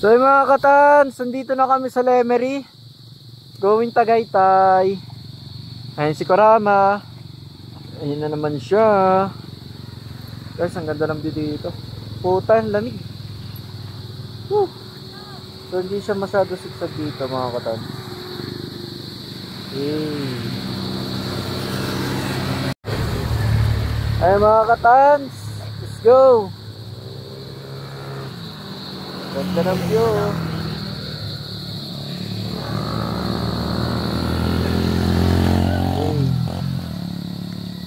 So yung mga katans, nandito na kami sa Lemery, going Tagaytay. Ayun si Kurama. Ayun na naman siya. Guys, ang ganda ng view dito. Puta, lamig. Woo. So hindi siya masyado siksag dito mga katans. Ayun mga katans, let's go. Ganda ng view.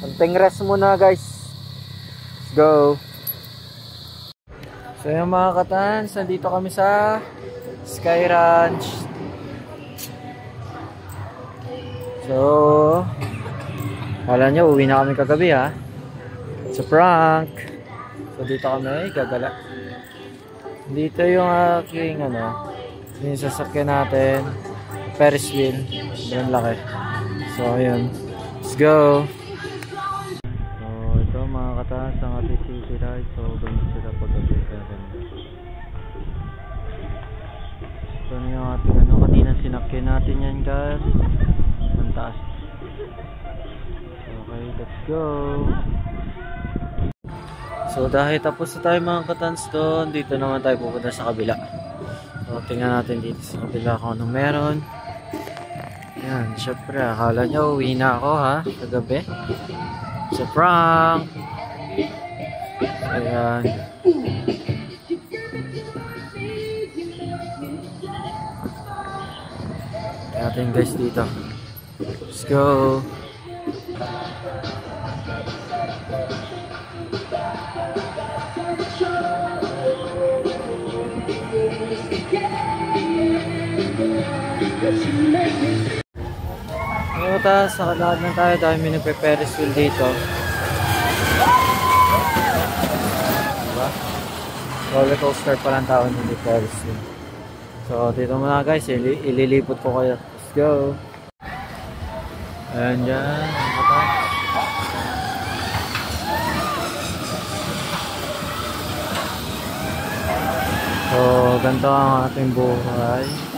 Konting rest muna guys. Let's go. So yung mga katans, nandito kami sa Sky Ranch. So kala nyo uwi na kami kagabi ha. It's a prank. So dito kami gagala. Dito yung aking yung sasakyan natin, Ferris wheel, yung laki. So ayun, let's go. So ito mga katans ang ating city ride. So ganun sila pag-update natin. So yung ating kanina sinakyan natin yan guys. Ang taas. Okay, let's go. So dahil tapos na tayo mga katans doon, dito naman tayo pupunta sa kabila. So tingnan natin dito sa kabila kung anong meron. Yan, syempre akala nyo uwi na ako ha, kagabi. It's a prank. Ayan. Tingnan natin guys dito. Let's go. Tapos nakalakad na tayo dahil may nagpe-Ferris wheel dito. Diba? Roller coaster pa lang tao hindi Ferris wheel. So dito muna guys, ililipot ko kayo. Let's go. Ayan dyan. So ganito ang ating buhay.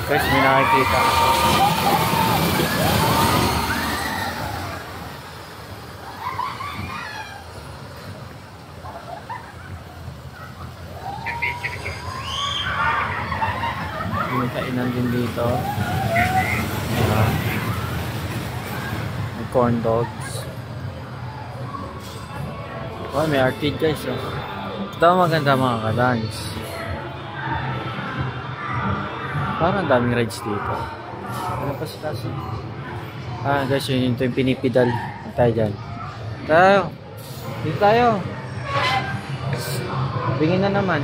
Guys, may nakikita ako. May kainan din dito. May corn dogs. Oh, may arcade guys. Oh. Ito maganda mga ka-dance. Parang daming rides dito. Ano pa sa taas? Ah guys, yun yung pinipidal. Tayo dyan. Tayo. Dito tayo. Bingin na naman.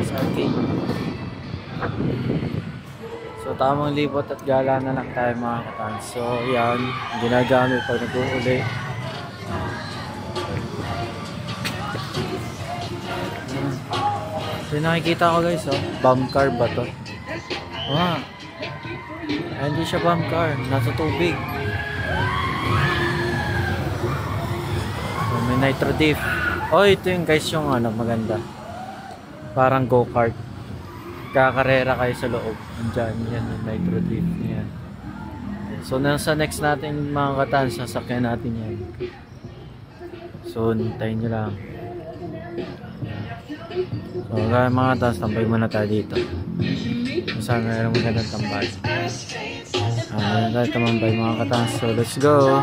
Sa arcade. So tamang libot at gala na lang tayo mga katans. So yan, ginagamit pag nag-uuli. So nakikita ko guys, bomb car ba to? Wow. Hindi siya bomb car, nasa tubig. So, may nitro diff. Oh, ito yung guys yung maganda. Parang go-kart. Kakarera kayo sa loob. Andiyan, yan yung nitro diff niya. So nasa next natin mga katans, sasakyan natin yan. So hintayin nyo lang. So mga tas, tambay muna tayo dito. Saan mayroong magandang tambay. Mayroon tayo tumambay mga katans. So let's go.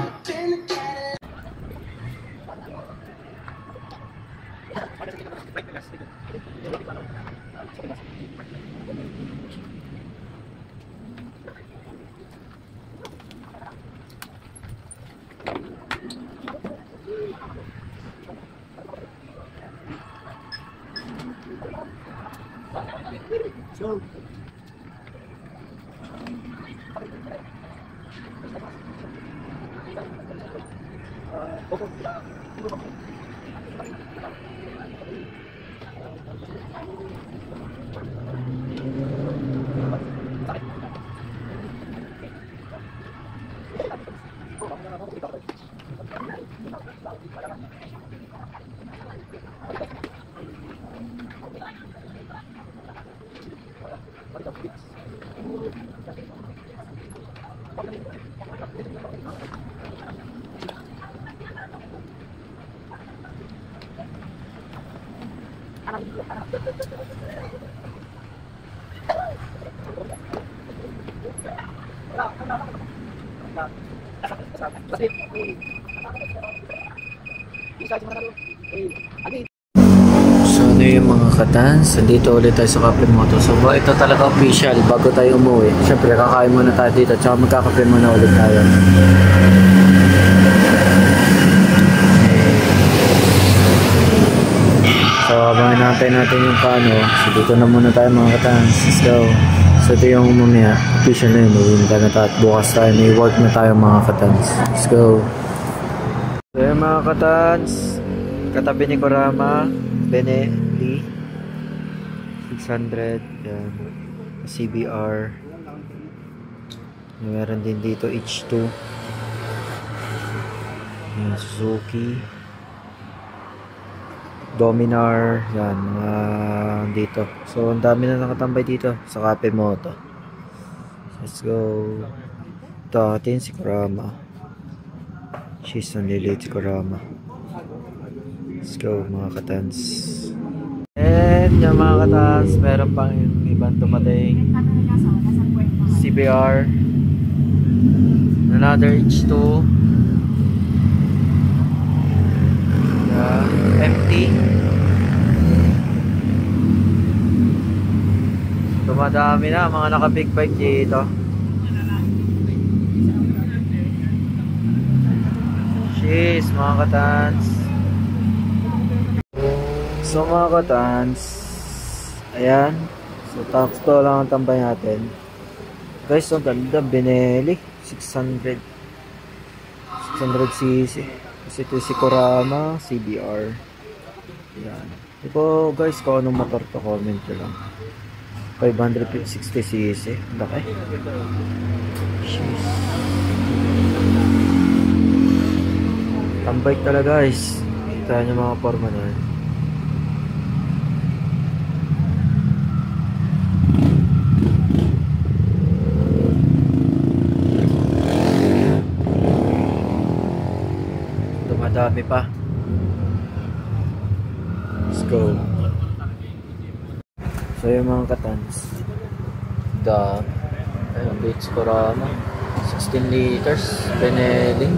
So So ano yung mga katans, dito ulit tayo sa Cafe Moto. So ito talaga official bago tayo umuwi. Siyempre kakain muna tayo dito tsaka magkakape muna ulit tayo. So abangan natin yung paano. So dito na muna tayo mga katans. Let's go. So ito yung mamaya, official na yun. Uwi na tayo na tayo. Bukas tayo, may work na tayo mga katans. Let's go. So yung mga katans, katabi ni Kurama, Benelli 600, yan, CBR, meron din dito H2, yan, Suzuki, Dominar, yan, mga dito. So ang dami na nakatambay dito sa Cafe Moto. Let's go. Ito atin si Kurama, she's nalilate si Kurama. Let's go mga katans. And yung mga katans, meron pang ibang dumating. CBR, another H2, empty. Dumadami na mga naka big bike dito. Jeez mga katans. So mga katans, ayan, so takto lang ang tambay natin guys. So ganda, Benelli 600cc kasi ito si Kurama CBR. Ayan, ito guys kung anong motor to, comment nyo lang. 560cc, laki. Jeez, tambay talaga guys. Kita nyo mga forma na yan. Dumadami pa. Let's go. So yung mga katans, ayun, Beats Kurama 16 liters Benelli.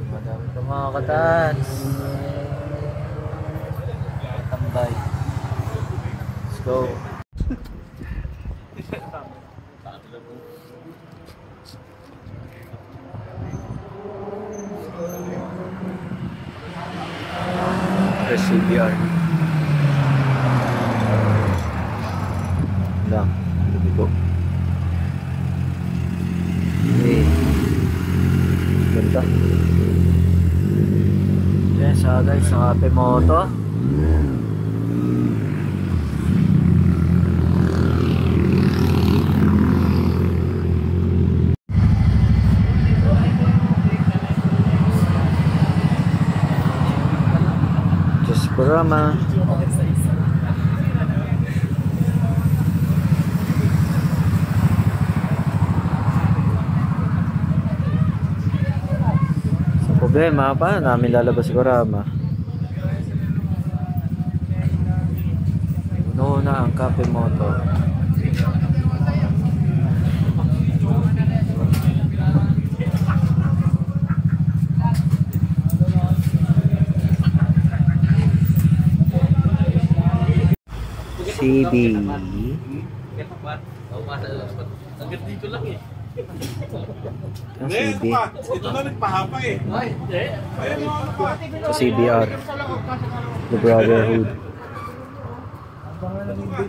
Dumadami pa mga katans. Tambay. Let's go. CBR lang, lumigo. Okay, ganda. Yes, guys, sa Cafe Moto. Kurama. Sa problema, paano namin lalabas si Kurama? Puno na ang Cafe Moto. CB. Agad dito lang eh. CB. Ito na nagpahapa eh. Sa CBR. The Brotherhood.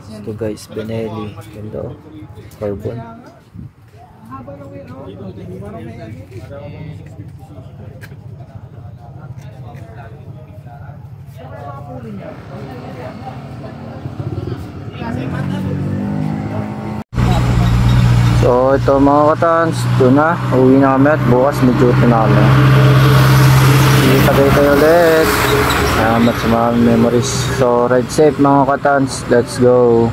Ito guys, Benelli. Ganda. Carbon. So ito mga katans, ito na, uwi na kami at bukas may duty na kami. Tagay tayo ulit. Salamat sa mga memories. So ride safe mga katans, let's go.